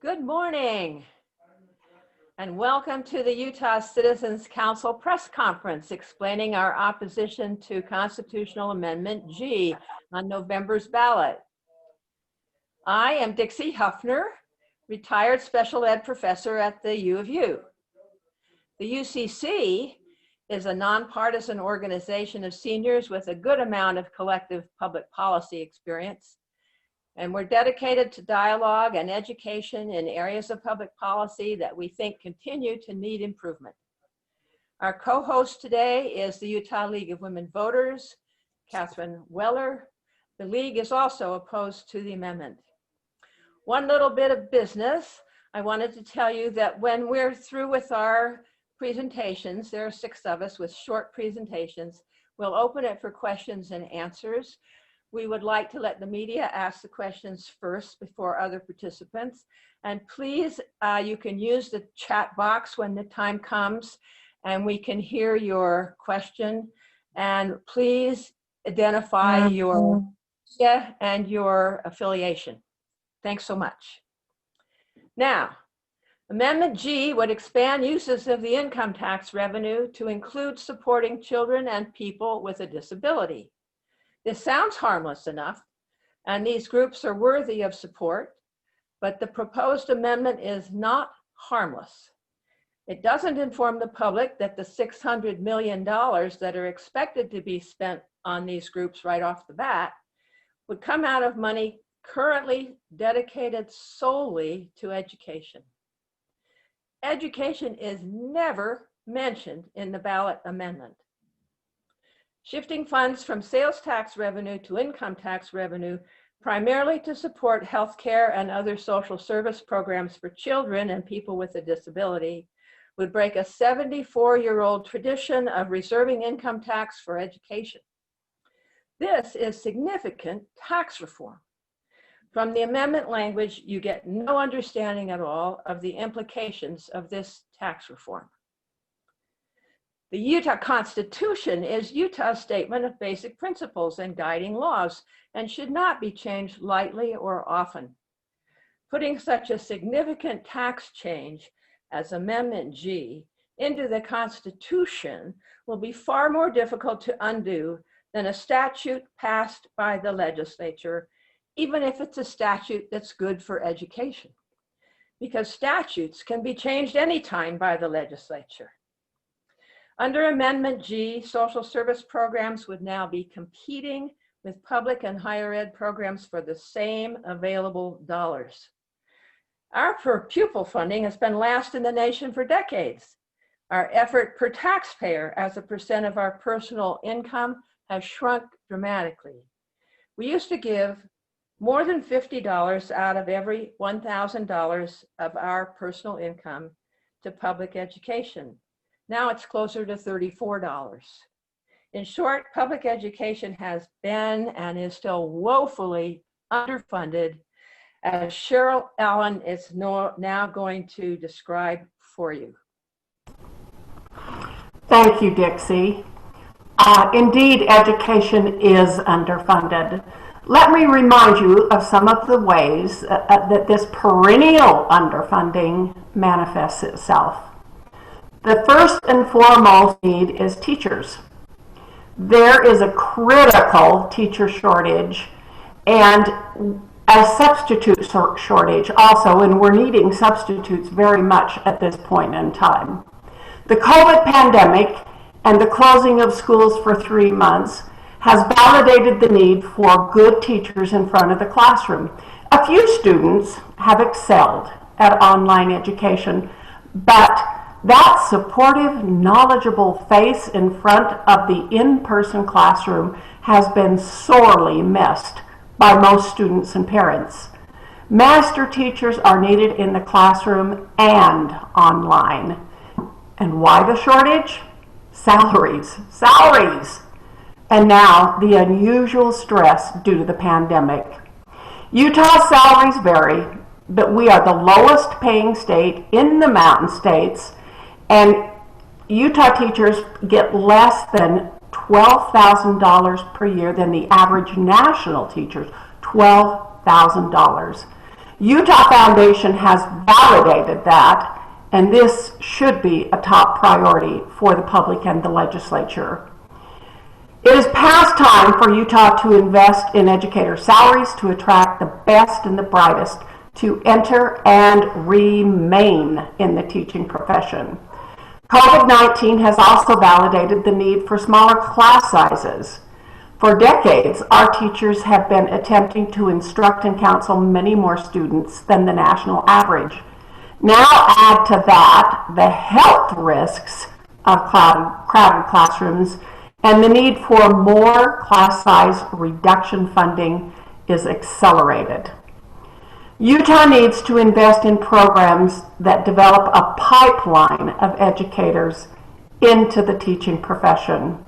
Good morning, and welcome to the Utah Citizens Council press conference explaining our opposition to Constitutional Amendment G on November's ballot. I am Dixie Huefner, retired special ed professor at the U of U. The UCC is a nonpartisan organization of seniors with a good amount of collective public policy experience. And we're dedicated to dialogue and education in areas of public policy that we think continue to need improvement. Our co-host today is the Utah League of Women Voters, Catherine Weller. The League is also opposed to the amendment. One little bit of business. I wanted to tell you that when we're through with our presentations, there are 6 of us with short presentations, we'll open it for questions and answers. We would like to let the media ask the questions first before other participants. And please, you can use the chat box when the time comes and we can hear your question. And please identify your media and your affiliation. Thanks so much. Now, Amendment G would expand uses of the income tax revenue to include supporting children and people with a disability. This sounds harmless enough, and these groups are worthy of support, but the proposed amendment is not harmless. It doesn't inform the public that the $600 million that are expected to be spent on these groups right off the bat would come out of money currently dedicated solely to education. Education is never mentioned in the ballot amendment. Shifting funds from sales tax revenue to income tax revenue, primarily to support healthcare and other social service programs for children and people with a disability, would break a 74-year-old tradition of reserving income tax for education. This is significant tax reform. From the amendment language, you get no understanding at all of the implications of this tax reform. The Utah Constitution is Utah's statement of basic principles and guiding laws and should not be changed lightly or often. Putting such a significant tax change as Amendment G into the Constitution will be far more difficult to undo than a statute passed by the legislature, even if it's a statute that's good for education, because statutes can be changed anytime by the legislature. Under Amendment G, social service programs would now be competing with public and higher ed programs for the same available dollars. Our per pupil funding has been last in the nation for decades. Our effort per taxpayer as a percent of our personal income has shrunk dramatically. We used to give more than $50 out of every $1,000 of our personal income to public education. Now it's closer to $34. In short, public education has been and is still woefully underfunded, as Sheryl Allen is now going to describe for you. Thank you, Dixie. Indeed, education is underfunded. Let me remind you of some of the ways that this perennial underfunding manifests itself. The first and foremost need is teachers. There is a critical teacher shortage and a substitute shortage also, and we're needing substitutes very much at this point in time. The COVID pandemic and the closing of schools for 3 months has validated the need for good teachers in front of the classroom. A few students have excelled at online education, but that supportive, knowledgeable face in front of the in-person classroom has been sorely missed by most students and parents. Master teachers are needed in the classroom and online. And why the shortage? Salaries. And now the unusual stress due to the pandemic. Utah's salaries vary, but we are the lowest paying state in the Mountain States, and Utah teachers get less than $12,000 per year than the average national teachers, $12,000. Utah Foundation has validated that, and this should be a top priority for the public and the legislature. It is past time for Utah to invest in educator salaries to attract the best and the brightest to enter and remain in the teaching profession. COVID-19 has also validated the need for smaller class sizes. For decades, our teachers have been attempting to instruct and counsel many more students than the national average. Now add to that the health risks of crowded classrooms, and the need for more class size reduction funding is accelerated. Utah needs to invest in programs that develop a pipeline of educators into the teaching profession.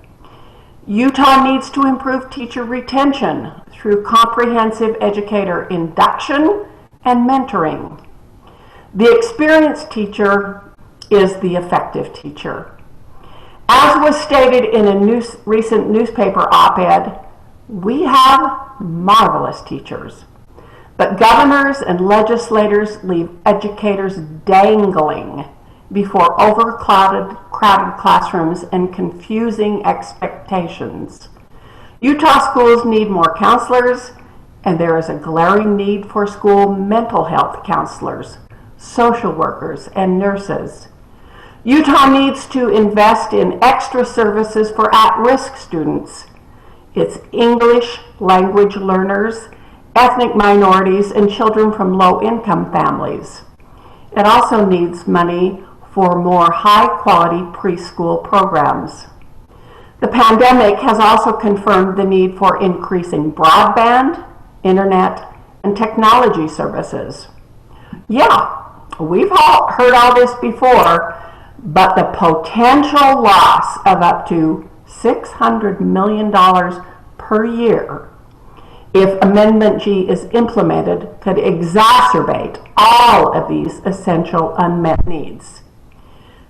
Utah needs to improve teacher retention through comprehensive educator induction and mentoring. The experienced teacher is the effective teacher. As was stated in a recent newspaper op-ed, we have marvelous teachers, but governors and legislators leave educators dangling before overcrowded classrooms and confusing expectations. Utah schools need more counselors, and there is a glaring need for school mental health counselors, social workers, and nurses. Utah needs to invest in extra services for at-risk students. It's English language learners, ethnic minorities, and children from low-income families. It also needs money for more high-quality preschool programs. The pandemic has also confirmed the need for increasing broadband, internet, and technology services. Yeah, we've all heard all this before, but the potential loss of up to $600 million per year if Amendment G is implemented could exacerbate all of these essential unmet needs.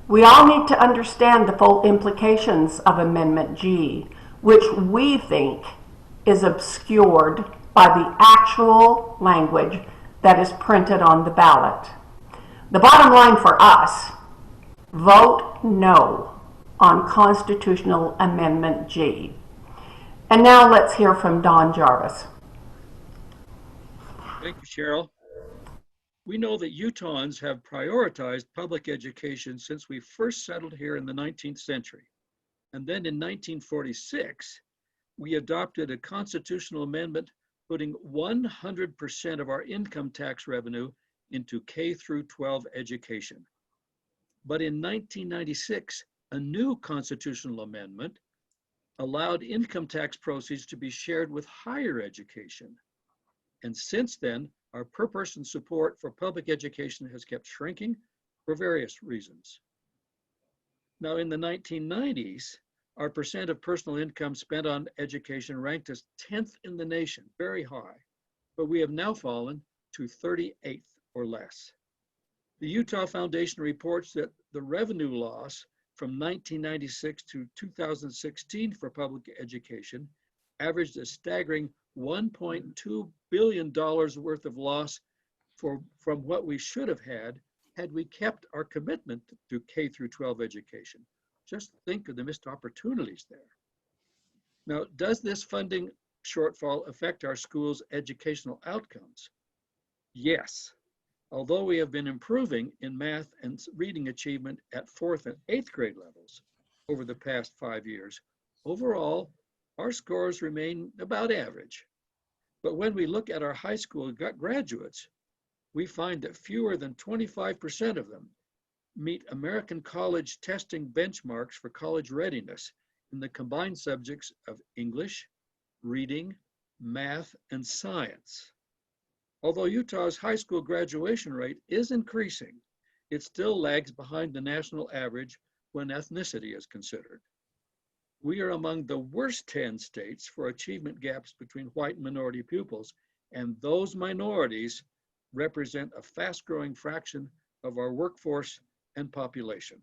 We all need to understand the full implications of Amendment G, which we think is obscured by the actual language that is printed on the ballot. The bottom line for us: vote no on Constitutional Amendment G. And now let's hear from Don Jarvis. Thank you, Sheryl. We know that Utahns have prioritized public education since we first settled here in the 19th century. And then in 1946, we adopted a constitutional amendment putting 100% of our income tax revenue into K through 12 education. But in 1996, a new constitutional amendment allowed income tax proceeds to be shared with higher education. And since then, our per person support for public education has kept shrinking for various reasons. Now, in the 1990s, our percent of personal income spent on education ranked as 10th in the nation, very high, but we have now fallen to 38th or less. The Utah Foundation reports that the revenue loss from 1996 to 2016 for public education averaged a staggering $1.2 billion worth of loss from what we should have had we kept our commitment to K through 12 education. Just think of the missed opportunities there. Now, does this funding shortfall affect our schools' educational outcomes? Yes. Although we have been improving in math and reading achievement at 4th and 8th grade levels over the past 5 years, overall, our scores remain about average. But when we look at our high school graduates, we find that fewer than 25% of them meet American college testing benchmarks for college readiness in the combined subjects of English, reading, math, and science. Although Utah's high school graduation rate is increasing, it still lags behind the national average when ethnicity is considered. We are among the worst 10 states for achievement gaps between white and minority pupils, and those minorities represent a fast-growing fraction of our workforce and population.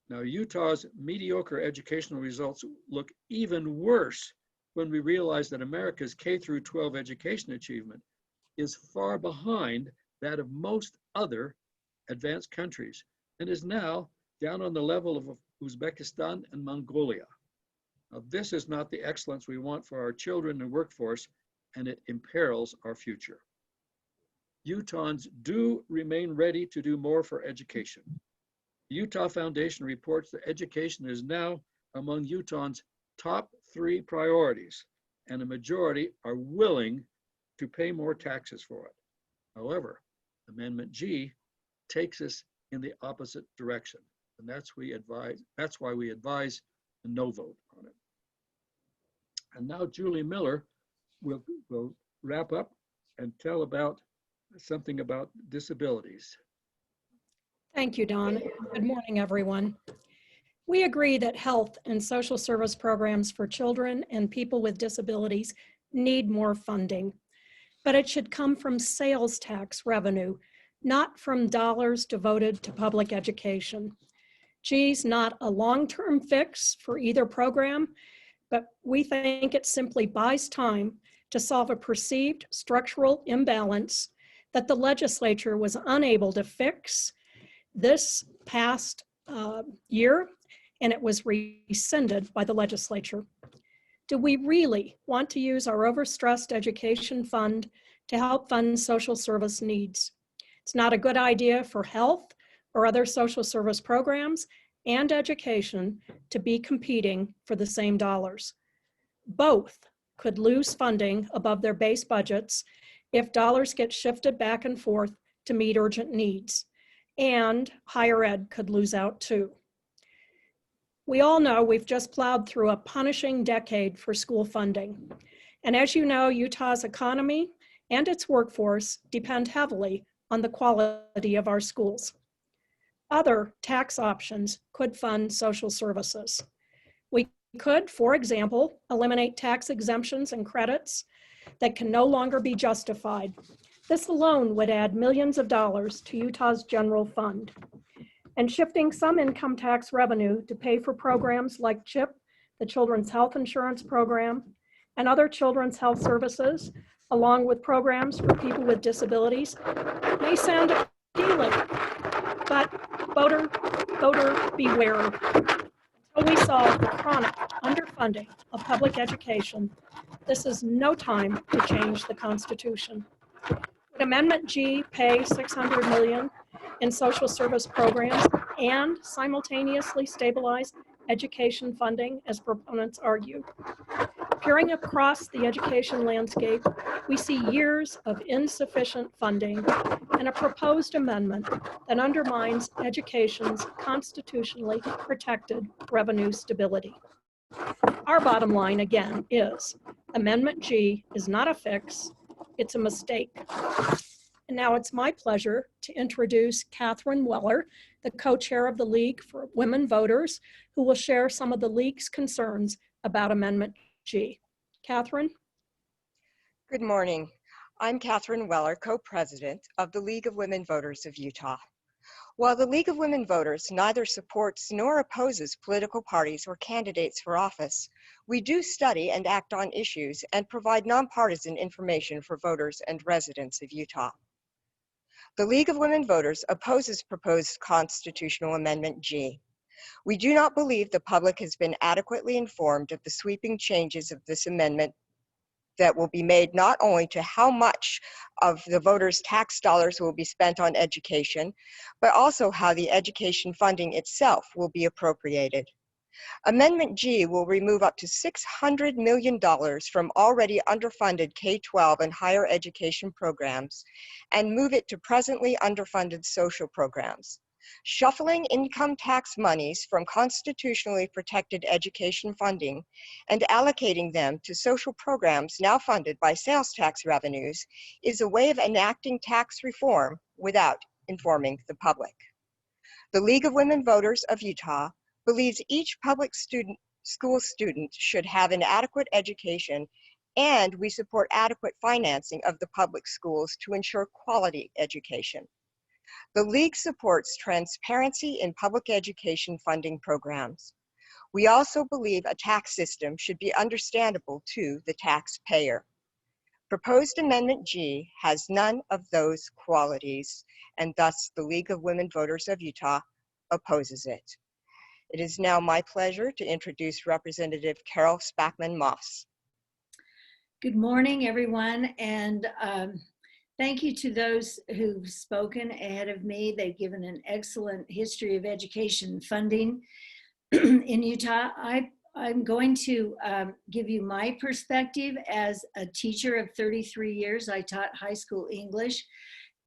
Now, Utah's mediocre educational results look even worse when we realize that America's K through 12 education achievement is far behind that of most other advanced countries and is now down on the level of Uzbekistan and Mongolia. Now, this is not the excellence we want for our children and workforce, and it imperils our future. Utahns do remain ready to do more for education. The Utah Foundation reports that education is now among Utahns' top 3 priorities, and a majority are willing to pay more taxes for it. However, Amendment G takes us in the opposite direction, and that's why we advise a no vote on it. And now Julie Miller will wrap up and tell about something about disabilities. Thank you, Don. Good morning, everyone. We agree that health and social service programs for children and people with disabilities need more funding, but it should come from sales tax revenue, not from dollars devoted to public education. G's not a long-term fix for either program, but we think it simply buys time to solve a perceived structural imbalance that the legislature was unable to fix this past year, and it was rescinded by the legislature. Do we really want to use our overstressed education fund to help fund social service needs? It's not a good idea for health or other social service programs and education to be competing for the same dollars. Both could lose funding above their base budgets if dollars get shifted back and forth to meet urgent needs, and higher ed could lose out too. We all know we've just plowed through a punishing decade for school funding. And as you know, Utah's economy and its workforce depend heavily on the quality of our schools. Other tax options could fund social services. We could, for example, eliminate tax exemptions and credits that can no longer be justified. This alone would add millions of dollars to Utah's general fund. And shifting some income tax revenue to pay for programs like CHIP, the Children's Health Insurance Program, and other children's health services, along with programs for people with disabilities, may sound appealing, but voter beware. Until we solve the chronic underfunding of public education, this is no time to change the Constitution. Would Amendment G pay $600 million in social service programs and simultaneously stabilize education funding, as proponents argue? Peering across the education landscape, we see years of insufficient funding and a proposed amendment that undermines education's constitutionally protected revenue stability. Our bottom line, again, is Amendment G is not a fix, it's a mistake. And now it's my pleasure to introduce Catherine Weller, the co-chair of the League for Women Voters, who will share some of the League's concerns about Amendment G. Catherine? Good morning. I'm Catherine Weller, co-president of the League of Women Voters of Utah. While the League of Women Voters neither supports nor opposes political parties or candidates for office, we do study and act on issues and provide nonpartisan information for voters and residents of Utah. The League of Women Voters opposes proposed constitutional amendment G. We do not believe the public has been adequately informed of the sweeping changes of this amendment that will be made not only to how much of the voters' tax dollars will be spent on education, but also how the education funding itself will be appropriated. Amendment G will remove up to $600 million from already underfunded K-12 and higher education programs and move it to presently underfunded social programs. Shuffling income tax monies from constitutionally protected education funding and allocating them to social programs now funded by sales tax revenues is a way of enacting tax reform without informing the public. The League of Women Voters of Utah believes each public school student should have an adequate education, and we support adequate financing of the public schools to ensure quality education. The League supports transparency in public education funding programs. We also believe a tax system should be understandable to the taxpayer. Proposed Amendment G has none of those qualities, and thus the League of Women Voters of Utah opposes it. It is now my pleasure to introduce Representative Carol Spackman Moss. Good morning, everyone, and thank you to those who've spoken ahead of me. They've given an excellent history of education funding in Utah. I'm going to give you my perspective as a teacher of 33 years. I taught high school English,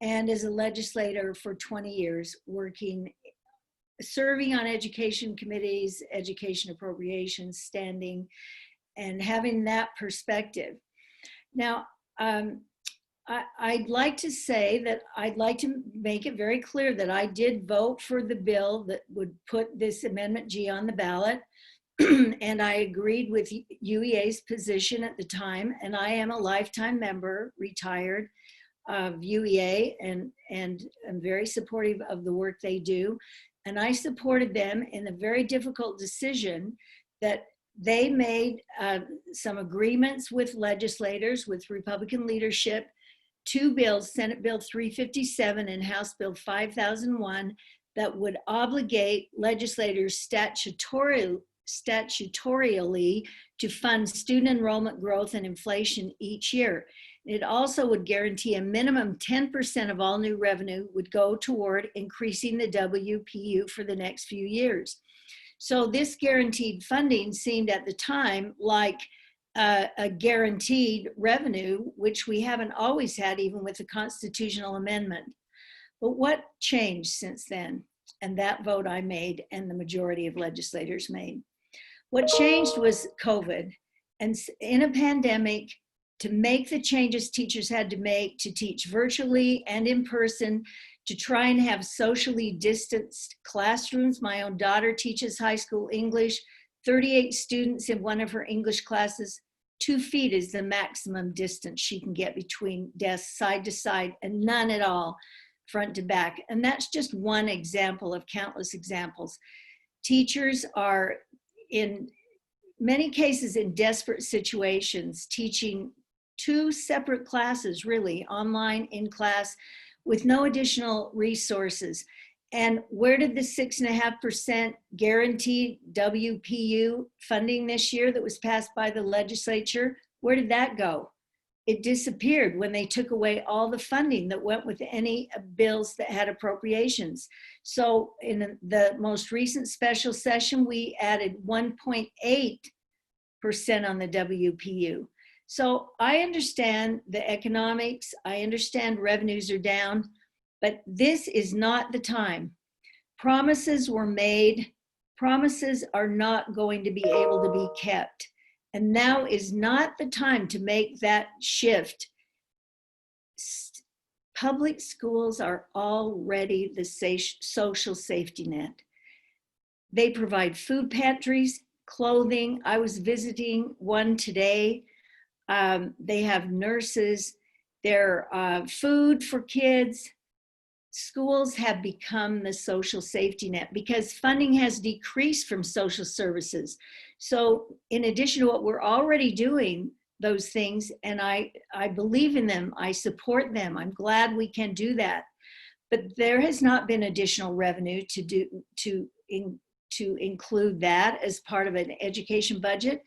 and as a legislator for 20 years, serving on education committees, education appropriations, standing, and having that perspective. Now, I'd like to say that I'd like to make it very clear that I did vote for the bill that would put this Amendment G on the ballot. And I agreed with UEA's position at the time, and I am a lifetime member, retired, of UEA, and I'm very supportive of the work they do. And I supported them in a very difficult decision that they made some agreements with legislators, with Republican leadership, two bills, Senate Bill 357 and House Bill 5001, that would obligate legislators statutorily to fund student enrollment growth and inflation each year. It also would guarantee a minimum 10% of all new revenue would go toward increasing the WPU for the next few years. So this guaranteed funding seemed at the time like a guaranteed revenue, which we haven't always had, even with the constitutional amendment. But what changed since then? And that vote I made and the majority of legislators made. What changed was COVID. And in a pandemic, to make the changes teachers had to make to teach virtually and in person, to try and have socially distanced classrooms. My own daughter teaches high school English, 38 students in one of her English classes. 2 feet is the maximum distance she can get between desks side to side, and none at all front to back. And that's just one example of countless examples. Teachers are in many cases in desperate situations, teaching 2 separate classes, really, online, in class, with no additional resources. And where did the 6.5% guaranteed WPU funding this year that was passed by the legislature, where did that go? It disappeared when they took away all the funding that went with any bills that had appropriations. So in the most recent special session, we added 1.8% on the WPU. So I understand the economics, I understand revenues are down, but this is not the time. Promises were made, promises are not going to be able to be kept. And now is not the time to make that shift. Public schools are already the social safety net. They provide food pantries, clothing. I was visiting one today. They have nurses, their food for kids. Schools have become the social safety net because funding has decreased from social services. So in addition to what we're already doing, those things, and I believe in them, I support them, I'm glad we can do that. But there has not been additional revenue to include that as part of an education budget.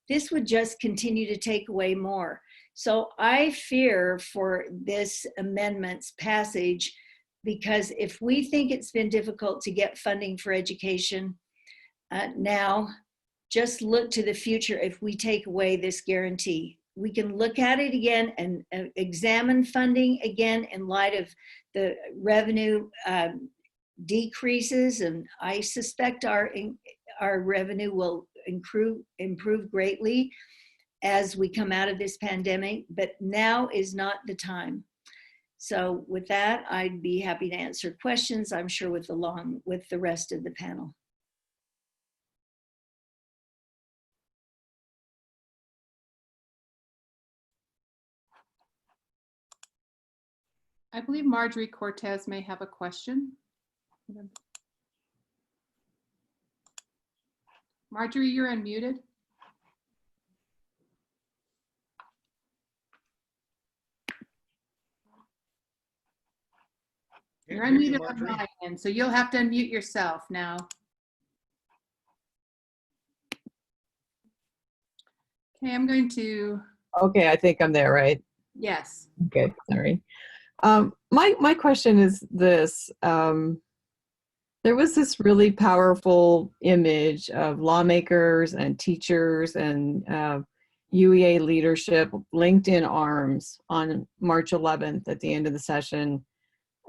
This would just continue to take away more. So I fear for this amendment's passage, because if we think it's been difficult to get funding for education now, just look to the future. If we take away this guarantee, we can look at it again and examine funding again in light of the revenue decreases. And I suspect our revenue will improve greatly as we come out of this pandemic, but now is not the time. So with that, I'd be happy to answer questions, I'm sure with the rest of the panel. I believe Marjorie Cortez may have a question. Marjorie, you're unmuted. You're Can't hear you, unmuted on Marjorie. my end, so you'll have to unmute yourself now. Okay, I'm going to, Okay, I think I'm there, right? yes. Okay, sorry. My question is this. There was this really powerful image of lawmakers and teachers and UEA leadership linked in arms on March 11th at the end of the session,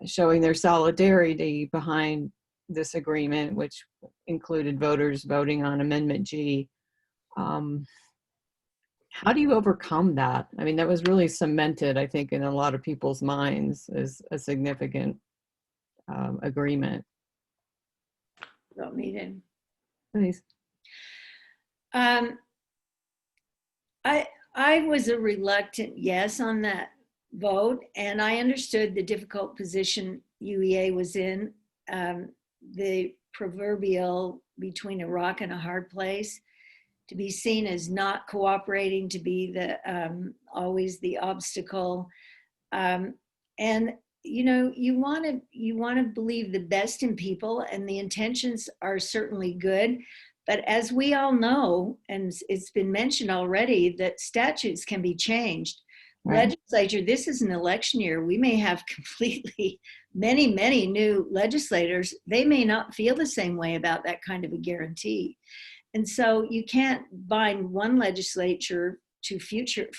showing their solidarity behind this agreement, which included voters voting on Amendment G. How do you overcome that? I mean, that was really cemented, I think, in a lot of people's minds as a significant agreement. Vote me in. Please. I was a reluctant yes on that vote, and I understood the difficult position UEA was in, the proverbial between a rock and a hard place, to be seen as not cooperating, to be the always the obstacle, and you know, you want to believe the best in people, and the intentions are certainly good. But as we all know, and it's been mentioned already, that statutes can be changed. Right. Legislature, this is an election year. We may have completely many new legislators. They may not feel the same way about that kind of a guarantee. And so you can't bind one legislature to future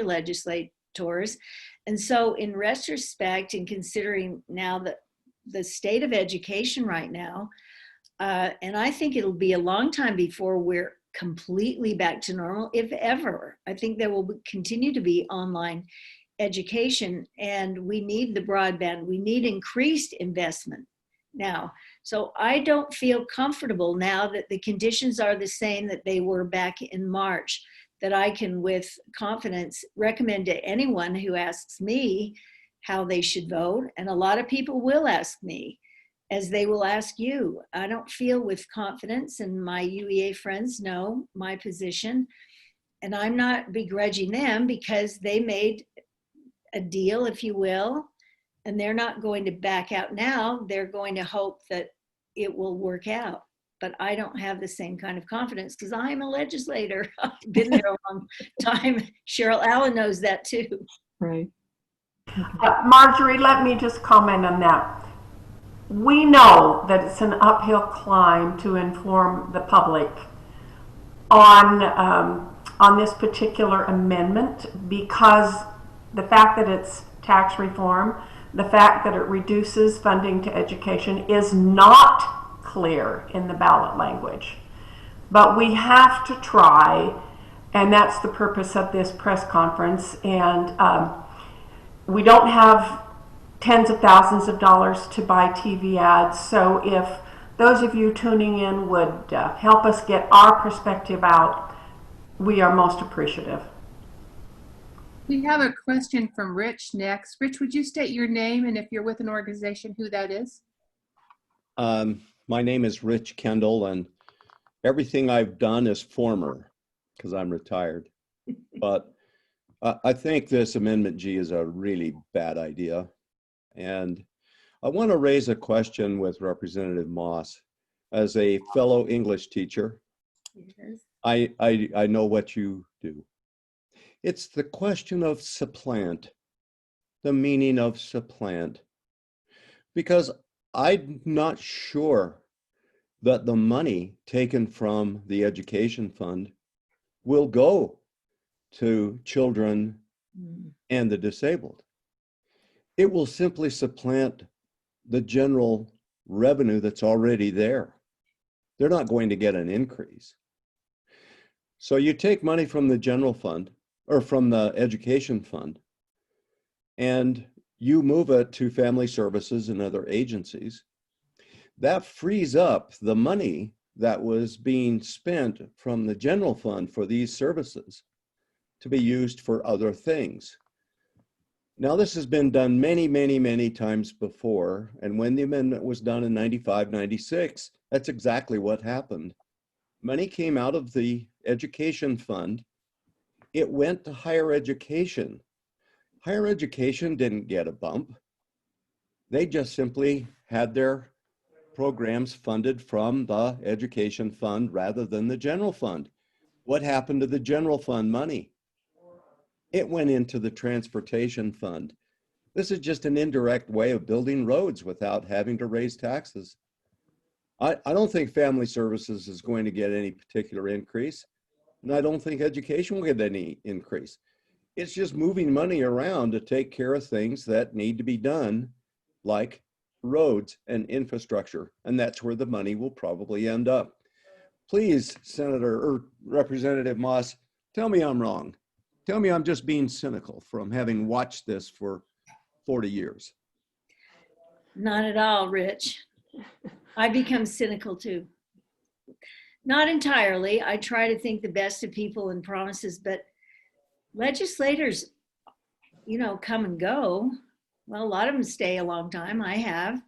legislators. And so in retrospect, and considering now that the state of education right now, and I think it'll be a long time before we're completely back to normal, if ever. I think there will continue to be online education, and we need the broadband. We need increased investment now. So I don't feel comfortable now that the conditions are the same that they were back in March, that I can with confidence recommend to anyone who asks me how they should vote. And a lot of people will ask me, as they will ask you. I don't feel with confidence, and my UEA friends know my position, and I'm not begrudging them because they made a deal, if you will, and they're not going to back out now. They're going to hope that it will work out. But I don't have the same kind of confidence because I'm a legislator. I've been there a long time. Sheryl Allen knows that too. Right. Marjorie, let me just comment on that. We know that it's an uphill climb to inform the public on this particular amendment, because the fact that it's tax reform, the fact that it reduces funding to education is not clear in the ballot language. But we have to try, and that's the purpose of this press conference. And we don't have tens of thousands of dollars to buy TV ads. So if those of you tuning in would help us get our perspective out, we are most appreciative. We have a question from Rich next. Rich, would you state your name and if you're with an organization, who that is? My name is Rich Kendall, and everything I've done is former because I'm retired. But I think this Amendment G is a really bad idea. And I want to raise a question with Representative Moss. As a fellow English teacher, yes. I know what you do. It's the question of supplant, the meaning of supplant. Because I'm not sure that the money taken from the education fund will go to children and the disabled. It will simply supplant the general revenue that's already there. They're not going to get an increase. So you take money from the general fund or from the education fund, and you move it to family services and other agencies. That frees up the money that was being spent from the general fund for these services to be used for other things. Now, this has been done many times before. And when the amendment was done in 95, 96, that's exactly what happened. Money came out of the education fund. It went to higher education. Higher education didn't get a bump. They just simply had their programs funded from the education fund rather than the general fund. What happened to the general fund money? It went into the transportation fund. This is just an indirect way of building roads without having to raise taxes. I don't think family services is going to get any particular increase, and I don't think education will get any increase. It's just moving money around to take care of things that need to be done, like roads and infrastructure, and that's where the money will probably end up. Please, Senator or Representative Moss, tell me I'm wrong. Tell me I'm just being cynical from having watched this for 40 years. Not at all, Rich. I become cynical too. Not entirely. I try to think the best of people and promises, but legislators, you know, come and go. Well, a lot of them stay a long time. I have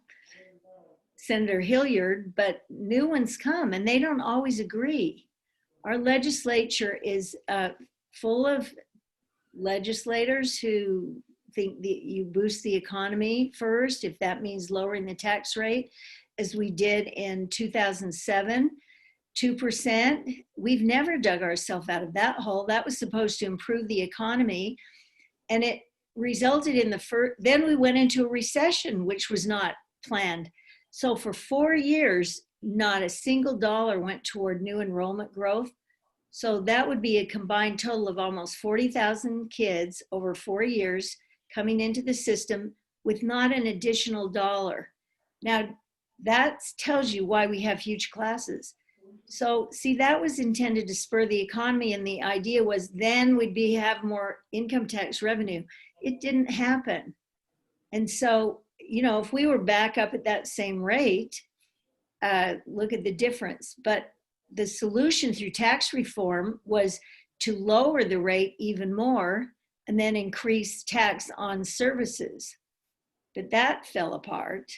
Senator Hilliard, but new ones come and they don't always agree. Our legislature is full of legislators who think that you boost the economy first, if that means lowering the tax rate, as we did in 2007, 2%. We've never dug ourselves out of that hole. That was supposed to improve the economy. And it resulted in then we went into a recession, which was not planned. So for 4 years, not a single dollar went toward new enrollment growth. So that would be a combined total of almost 40,000 kids over 4 years coming into the system with not an additional dollar. Now, that tells you why we have huge classes. So see, that was intended to spur the economy, and the idea was then we'd have more income tax revenue. It didn't happen. And so, you know, if we were back up at that same rate, look at the difference. But the solution through tax reform was to lower the rate even more and then increase tax on services. But that fell apart.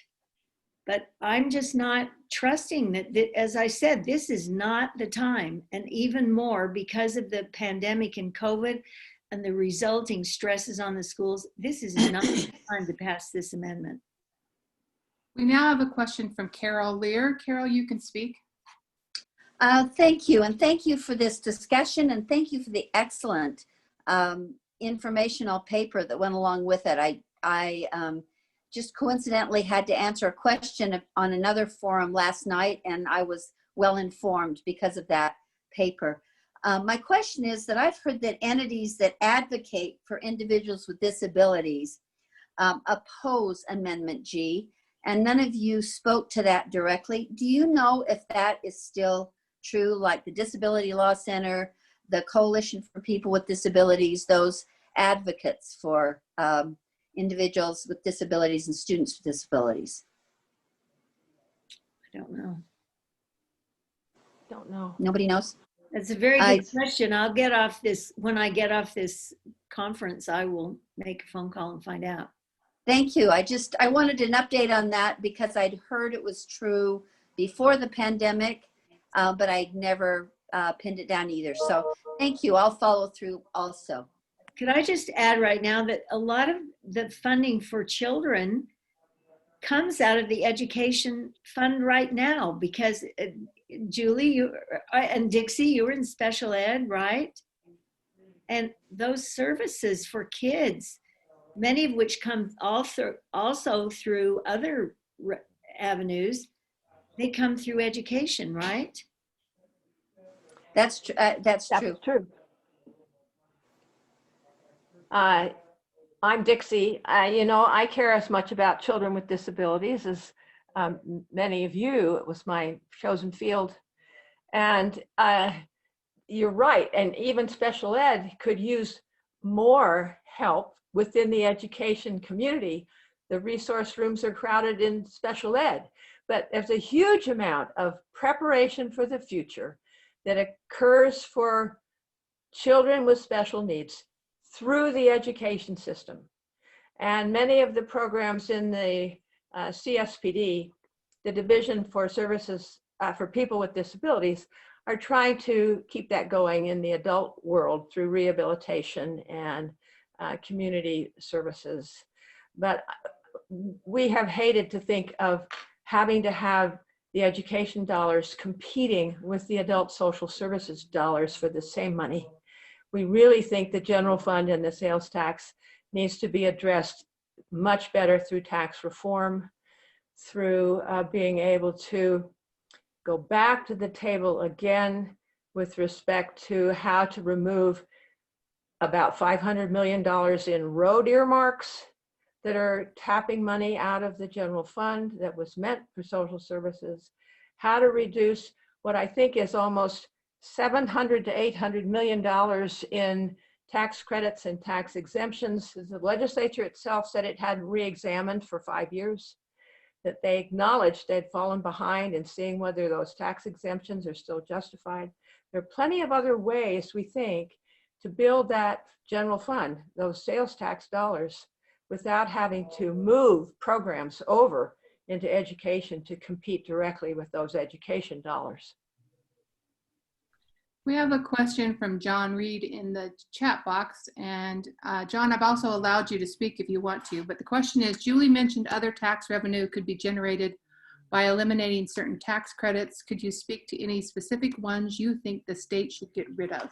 But I'm just not trusting that, as I said, this is not the time. And even more because of the pandemic and COVID and the resulting stresses on the schools, this is not the time to pass this amendment. We now have a question from Carol Lear. Carol, you can speak. Thank you, and thank you for this discussion, and thank you for the excellent informational paper that went along with it. I just coincidentally had to answer a question on another forum last night, and I was well informed because of that paper. My question is that I've heard that entities that advocate for individuals with disabilities oppose Amendment G, and none of you spoke to that directly. Do you know if that is still true, like the Disability Law Center, the Coalition for People with Disabilities, those advocates for individuals with disabilities and students with disabilities? I don't know. Don't know. Nobody knows? That's a very good question. I'll get off this, when I get off this conference, I will make a phone call and find out. Thank you. I wanted an update on that because I'd heard it was true before the pandemic, but I'd never pinned it down either. So thank you. I'll follow through also. Could I just add right now that a lot of the funding for children comes out of the education fund right now, because Julie, you and Dixie, you were in special ed, right? And those services for kids, many of which come also through other avenues, they come through education, right? That's true. That's true. I'm Dixie. You know, I care as much about children with disabilities as many of you. It was my chosen field. And you're right. And even special ed could use more help within the education community. The resource rooms are crowded in special ed. But there's a huge amount of preparation for the future that occurs for children with special needs through the education system. And many of the programs in the CSPD, the Division for Services for People with Disabilities, are trying to keep that going in the adult world through rehabilitation and community services. But we have hated to think of having to have the education dollars competing with the adult social services dollars for the same money. We really think the general fund and the sales tax needs to be addressed much better through tax reform, through being able to go back to the table again with respect to how to remove about $500 million in road earmarks that are tapping money out of the general fund that was meant for social services, how to reduce what I think is almost $700 to $800 million in tax credits and tax exemptions. The legislature itself said it hadn't re-examined for 5 years, that they acknowledged they'd fallen behind in seeing whether those tax exemptions are still justified. There are plenty of other ways, we think, to build that general fund, those sales tax dollars, without having to move programs over into education to compete directly with those education dollars. We have a question from John Reed in the chat box. And John, I've also allowed you to speak if you want to, but the question is, Julie mentioned other tax revenue could be generated by eliminating certain tax credits. Could you speak to any specific ones you think the state should get rid of?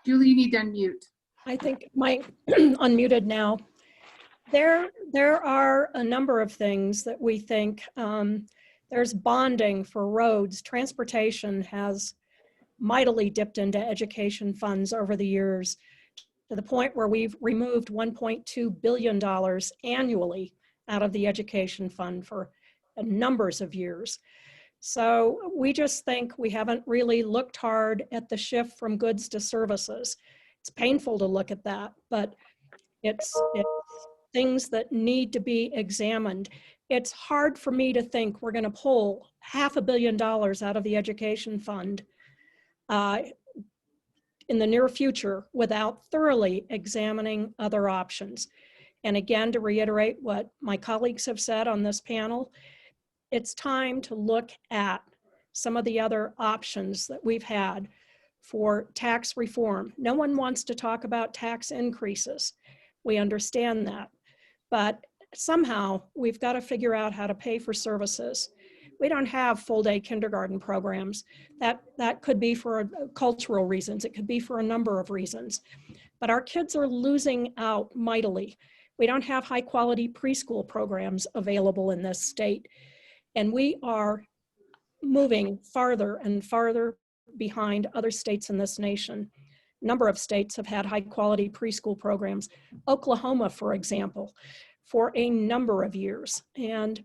Julie, you need to unmute. I think my unmuted now. There are a number of things that we think. There's bonding for roads. Transportation has mightily dipped into education funds over the years to the point where we've removed $1.2 billion annually out of the education fund for numbers of years. So we just think we haven't really looked hard at the shift from goods to services. It's painful to look at that, but it's things that need to be examined. It's hard for me to think we're going to pull $500 million out of the education fund in the near future without thoroughly examining other options. And again, to reiterate what my colleagues have said on this panel, it's time to look at some of the other options that we've had for tax reform. No one wants to talk about tax increases. We understand that. But somehow we've got to figure out how to pay for services. We don't have full-day kindergarten programs. That could be for cultural reasons. It could be for a number of reasons. But our kids are losing out mightily. We don't have high-quality preschool programs available in this state. And we are moving farther and farther behind other states in this nation. A number of states have had high-quality preschool programs. Oklahoma, for example, for a number of years. And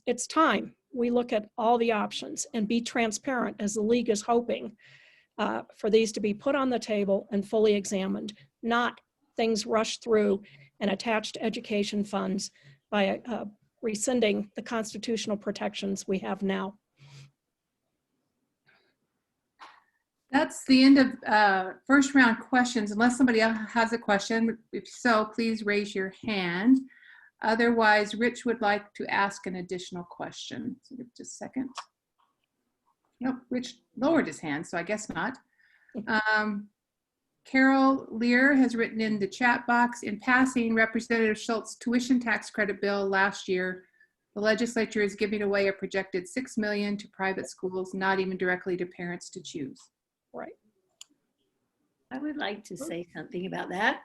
it's time we look at all the options and be transparent, as the League is hoping, for these to be put on the table and fully examined, not things rushed through and attached to education funds by rescinding the constitutional protections we have now. That's the end of first round questions, unless somebody else has a question. If so, please raise your hand. Otherwise, Rich would like to ask an additional question. So give just a second. Nope, Rich lowered his hand, so I guess not. Carol Lear has written in the chat box, in passing Representative Schultz's tuition tax credit bill last year, the legislature is giving away a projected $6 million to private schools, not even directly to parents to choose. Right. I would like to say something about that.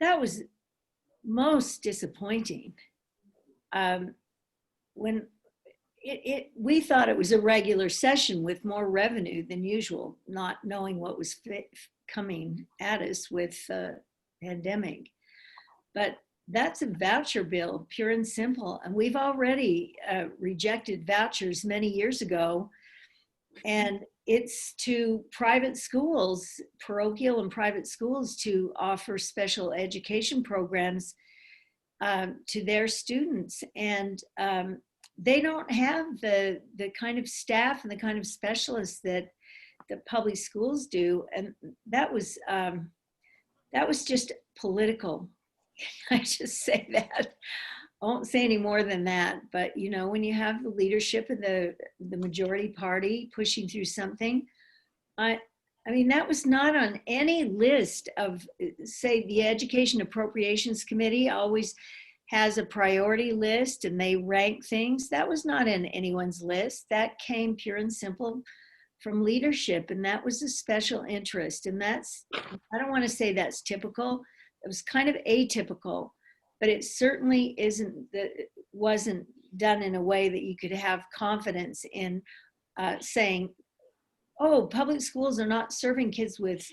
That was most disappointing. When we thought it was a regular session with more revenue than usual, not knowing what was coming at us with the pandemic. But that's a voucher bill, pure and simple. And we've already rejected vouchers many years ago. And it's to private schools, parochial and private schools, to offer special education programs to their students. And they don't have the kind of staff and the kind of specialists that the public schools do. And that was just political. I just say that. I won't say any more than that, but you know, when you have the leadership of the majority party pushing through something, I mean, that was not on any list of, say, the Education Appropriations Committee always has a priority list and they rank things. That was not in anyone's list. That came pure and simple from leadership, and that was a special interest. And that's, I don't want to say that's typical. It was kind of atypical, but it certainly wasn't done in a way that you could have confidence in saying, oh, public schools are not serving kids with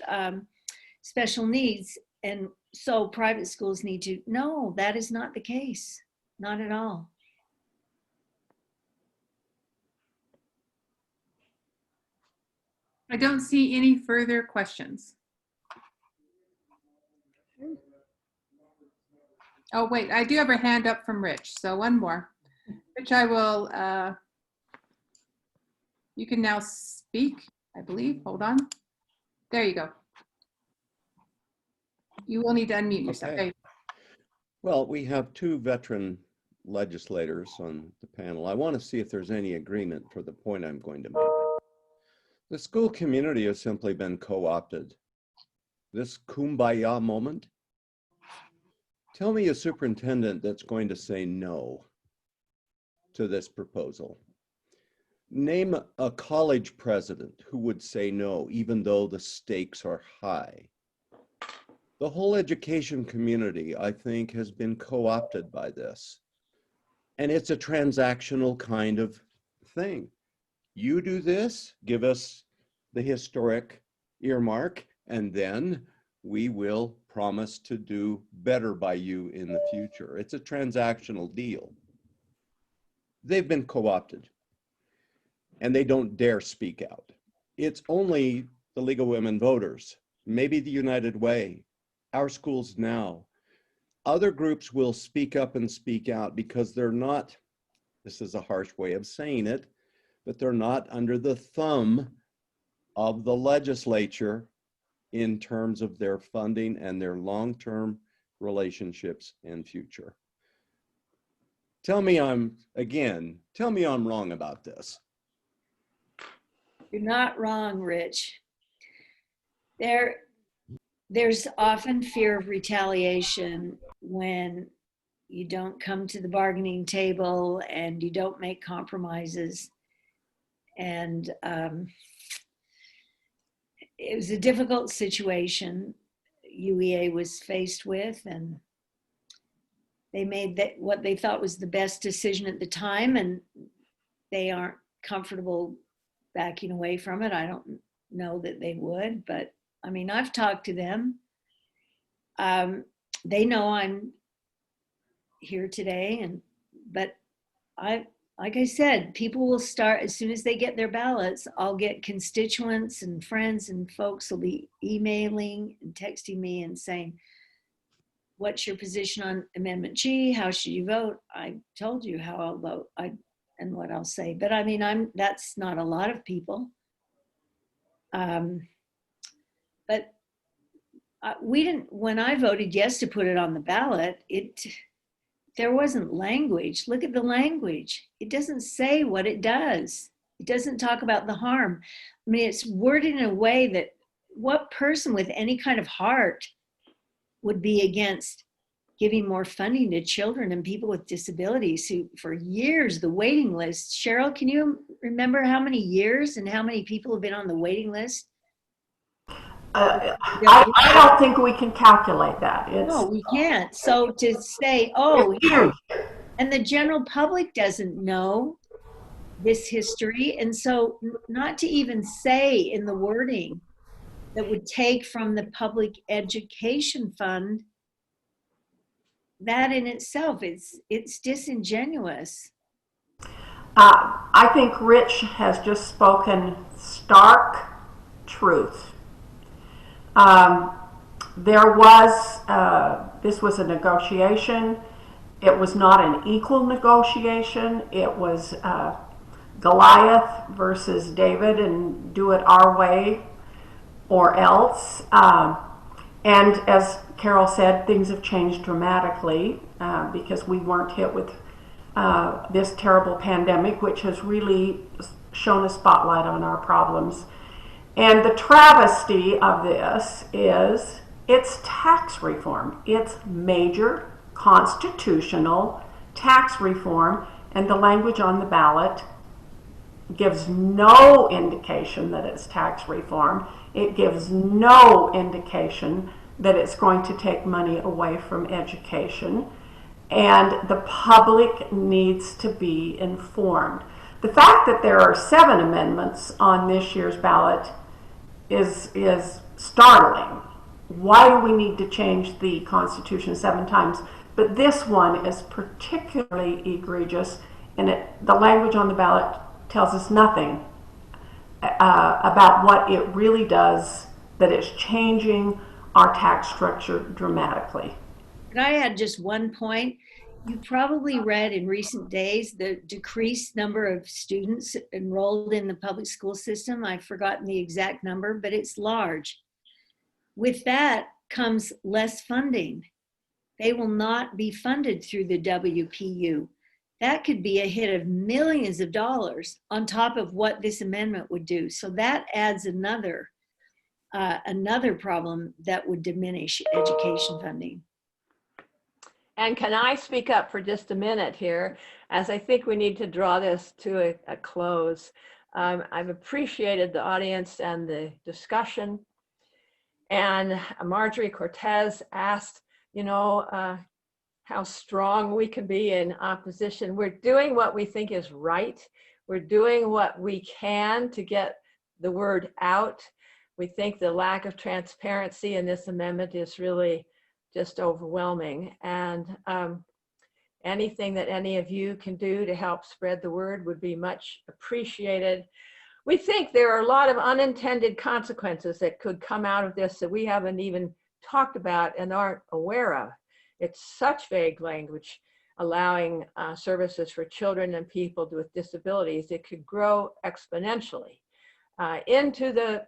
special needs, and so private schools need to. No, that is not the case. Not at all. I don't see any further questions. Oh, wait, I do have a hand up from Rich. So one more. Rich, I will, you can now speak, I believe. Hold on. There you go. You will need to unmute yourself. Okay. Well, we have two veteran legislators on the panel. I want to see if there's any agreement for the point I'm going to make. The school community has simply been co-opted. This kumbaya moment. Tell me a superintendent that's going to say no to this proposal. Name a college president who would say no, even though the stakes are high. The whole education community, I think, has been co-opted by this. And it's a transactional kind of thing. You do this, give us the historic earmark, and then we will promise to do better by you in the future. It's a transactional deal. They've been co-opted, and they don't dare speak out. It's only the League of Women Voters, maybe the United Way, our schools now. Other groups will speak up and speak out because they're not, this is a harsh way of saying it, but they're not under the thumb of the legislature in terms of their funding and their long-term relationships and future. Tell me I'm wrong about this. You're not wrong, Rich. There's often fear of retaliation when you don't come to the bargaining table and you don't make compromises. And it was a difficult situation UEA was faced with, and they made what they thought was the best decision at the time, and they aren't comfortable backing away from it. I don't know that they would, but I mean, I've talked to them. They know I'm here today, but like I said, people will start, as soon as they get their ballots, I'll get constituents and friends and folks will be emailing and texting me and saying, what's your position on Amendment G? How should you vote? I told you how I'll vote and what I'll say. But I mean, that's not a lot of people. But we didn't, when I voted yes to put it on the ballot, there wasn't language. Look at the language. It doesn't say what it does. It doesn't talk about the harm. I mean, it's worded in a way that what person with any kind of heart would be against giving more funding to children and people with disabilities who, for years, the waiting list. Sheryl, can you remember how many years and how many people have been on the waiting list? I don't think we can calculate that. No, we can't. So to say, oh, and the general public doesn't know this history. And so not to even say in the wording that would take from the public education fund, that in itself, it's disingenuous. I think Rich has just spoken stark truth. This was a negotiation. It was not an equal negotiation. It was Goliath versus David, and do it our way or else. And as Carol said, things have changed dramatically because we weren't hit with this terrible pandemic, which has really shone a spotlight on our problems. And the travesty of this is it's tax reform. It's major constitutional tax reform, and the language on the ballot gives no indication that it's tax reform. It gives no indication that it's going to take money away from education. And the public needs to be informed. The fact that there are 7 amendments on this year's ballot is startling. Why do we need to change the Constitution 7 times? But this one is particularly egregious, and the language on the ballot tells us nothing about what it really does, that it's changing our tax structure dramatically. Could I add just one point? You probably read in recent days the decreased number of students enrolled in the public school system. I've forgotten the exact number, but it's large. With that comes less funding. They will not be funded through the WPU. That could be a hit of millions of dollars on top of what this amendment would do. So that adds another problem that would diminish education funding. And can I speak up for just a minute here, as I think we need to draw this to a close. I've appreciated the audience and the discussion. And Marjorie Cortez asked, how strong we can be in opposition. We're doing what we think is right. We're doing what we can to get the word out. We think the lack of transparency in this amendment is really just overwhelming. And anything that any of you can do to help spread the word would be much appreciated. We think there are a lot of unintended consequences that could come out of this that we haven't even talked about and aren't aware of. It's such vague language allowing services for children and people with disabilities. It could grow exponentially into the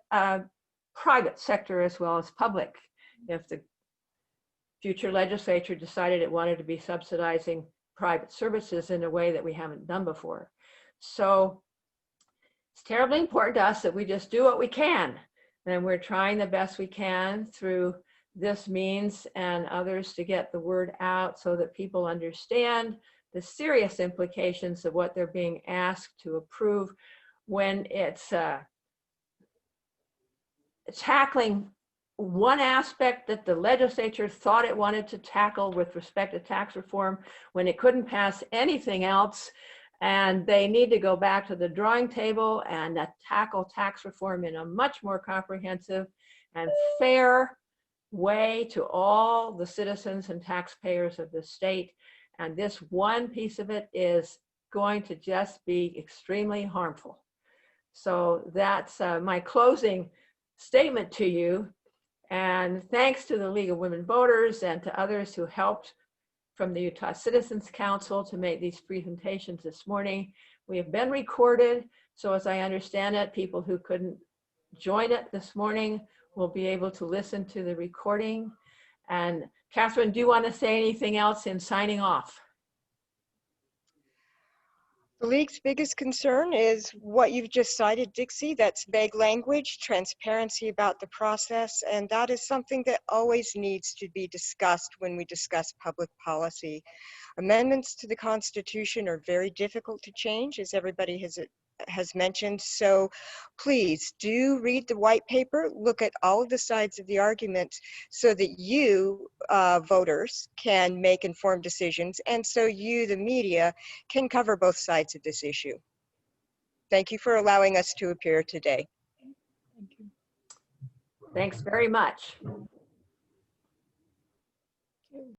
private sector as well as public. If the future legislature decided it wanted to be subsidizing private services in a way that we haven't done before. So it's terribly important to us that we just do what we can. And we're trying the best we can through this means and others to get the word out so that people understand the serious implications of what they're being asked to approve when it's tackling one aspect that the legislature thought it wanted to tackle with respect to tax reform when it couldn't pass anything else. And they need to go back to the drawing table and tackle tax reform in a much more comprehensive and fair way to all the citizens and taxpayers of the state. And this one piece of it is going to just be extremely harmful. So that's my closing statement to you. And thanks to the League of Women Voters and to others who helped from the Utah Citizens Council to make these presentations this morning. We have been recorded, so as I understand it, people who couldn't join it this morning will be able to listen to the recording. And Catherine, do you want to say anything else in signing off? The League's biggest concern is what you've just cited, Dixie. That's vague language, transparency about the process, and that is something that always needs to be discussed when we discuss public policy. Amendments to the Constitution are very difficult to change, as everybody has mentioned, so please do read the white paper, look at all of the sides of the argument so that you voters can make informed decisions, and so you, the media, can cover both sides of this issue. Thank you for allowing us to appear today. Thanks very much.